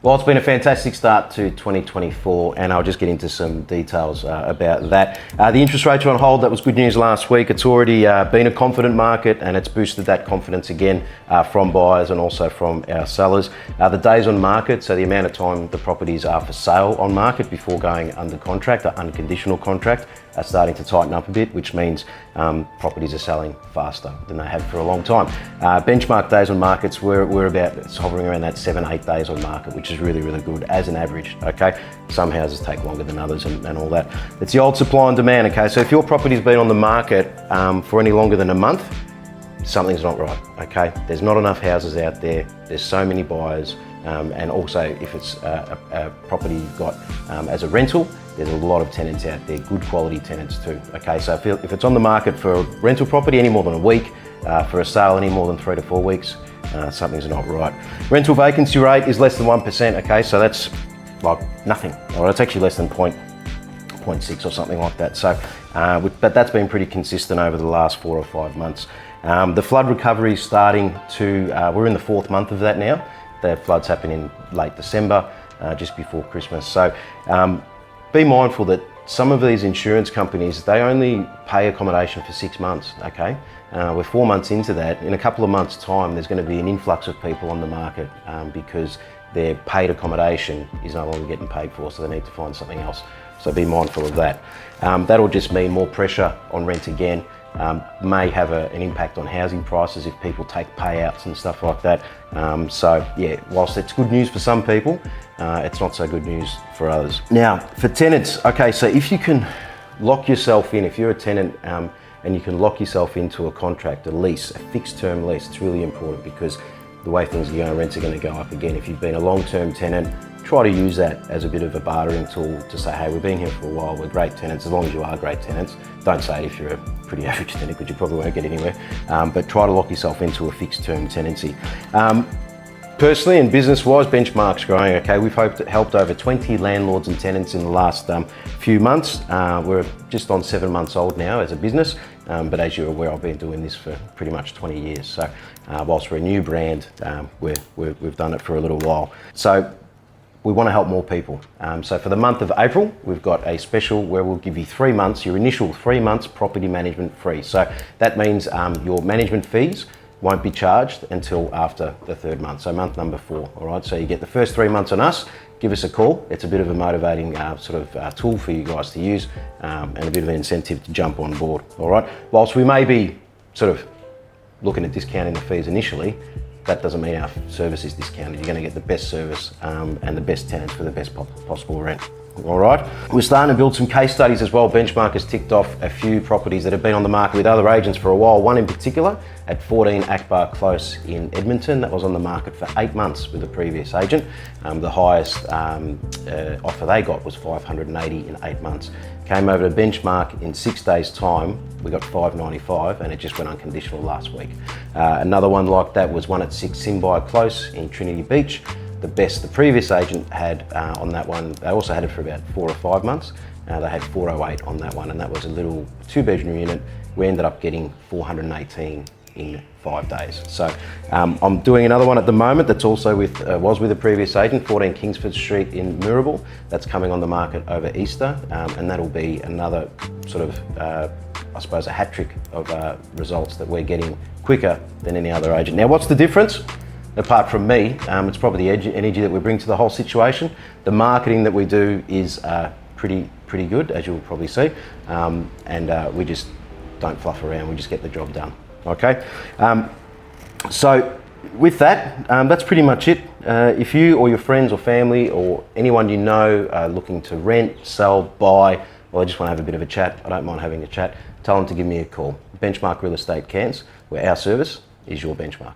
Well, it's been a fantastic start to 2024, and I'll just get into some details about that. The interest rates are on hold. That was good news last week. It's already been a confident market, and it's boosted that confidence again from buyers and also from our sellers. The days on market, so the amount of time the properties are for sale on market before going under contract, or unconditional contract, are starting to tighten up a bit, which means properties are selling faster than they have for a long time. Benchmark days on markets, we're about, it's hovering around that 7-8 days on market, which is really, really good as an average, okay? Some houses take longer than others and all that. It's the old supply and demand, okay? So if your property's been on the market for any longer than a month, something's not right, okay? There's not enough houses out there. There's so many buyers. And also if it's a property you've got as a rental, there's a lot of tenants out there, good quality tenants too. Okay, so if it's on the market for a rental property any more than a week, for a sale any more than 3 to 4 weeks, something's not right. Rental vacancy rate is less than 1%, okay, so that's like nothing, or it's actually less than 0.6 or something like that. So, but that's been pretty consistent over the last 4 or 5 months. The flood recovery is starting to, we're in the 4th month of that now. The floods happen in late December, just before Christmas. So be mindful that some of these insurance companies, they only pay accommodation for 6 months, okay? We're 4 months into that. In a couple of months' time, there's going to be an influx of people on the market because their paid accommodation is no longer getting paid for, so they need to find something else. So be mindful of that. That'll just mean more pressure on rent again. May have an impact on housing prices if people take payouts and stuff like that. So yeah, whilst it's good news for some people, it's not so good news for others. Now for tenants, okay, so if you can lock yourself in, if you're a tenant and you can lock yourself into a contract, a lease, a fixed term lease, it's really important because the way things are going, rents are going to go up again. If you've been a long-term tenant, try to use that as a bit of a bartering tool to say, hey, we've been here for a while, we're great tenants, as long as you are great tenants. Don't say it if you're a pretty average tenant, because you probably won't get anywhere, but try to lock yourself into a fixed term tenancy. Personally and business-wise, Benchmark's growing, okay? We've helped over 20 landlords and tenants in the last few months. We're just on 7 months old now as a business, but as you're aware, I've been doing this for pretty much 20 years. So whilst we're a new brand, we've done it for a little while. So we want to help more people. So for the month of April, we've got a special where we'll give you 3 months, your initial 3 months property management free. So that means your management fees won't be charged until after the 3rd month, so month number 4, all right? So you get the first 3 months on us, give us a call. It's a bit of a motivating tool for you guys to use and a bit of an incentive to jump on board, all right? Whilst we may be sort of looking at discounting the fees initially, that doesn't mean our service is discounted. You're going to get the best service and the best tenants for the best possible rent. All right. We're starting to build some case studies as well. Benchmark has ticked off a few properties that have been on the market with other agents for a while. One in particular at 14 Akbar Close in Edmonton. That was on the market for 8 months with a previous agent. The highest offer they got was $580 in 8 months. Came over to Benchmark in 6 days' time. We got $595 and it just went unconditional last week. Another one like that was one at 6 Simbai Close in Trinity Beach. The previous agent had on that one, they also had it for about 4 or 5 months. They had 408 on that one, and that was a little 2-bedroom unit. We ended up getting 418 in 5 days. So I'm doing another one at the moment that's also was with a previous agent, 14 Kingsford Street in Moorabool. That's coming on the market over Easter, and that'll be another sort of, I suppose, a hat trick of results that we're getting quicker than any other agent. Now, what's the difference? Apart from me, it's probably the energy that we bring to the whole situation. The marketing that we do is pretty good, as you'll probably see, and we just don't fluff around, we just get the job done, okay? So with that, that's pretty much it. If you or your friends or family or anyone you know are looking to rent, sell, buy, or just want to have a bit of a chat, I don't mind having a chat, tell them to give me a call. Benchmark Real Estate Cairns, where our service is your benchmark.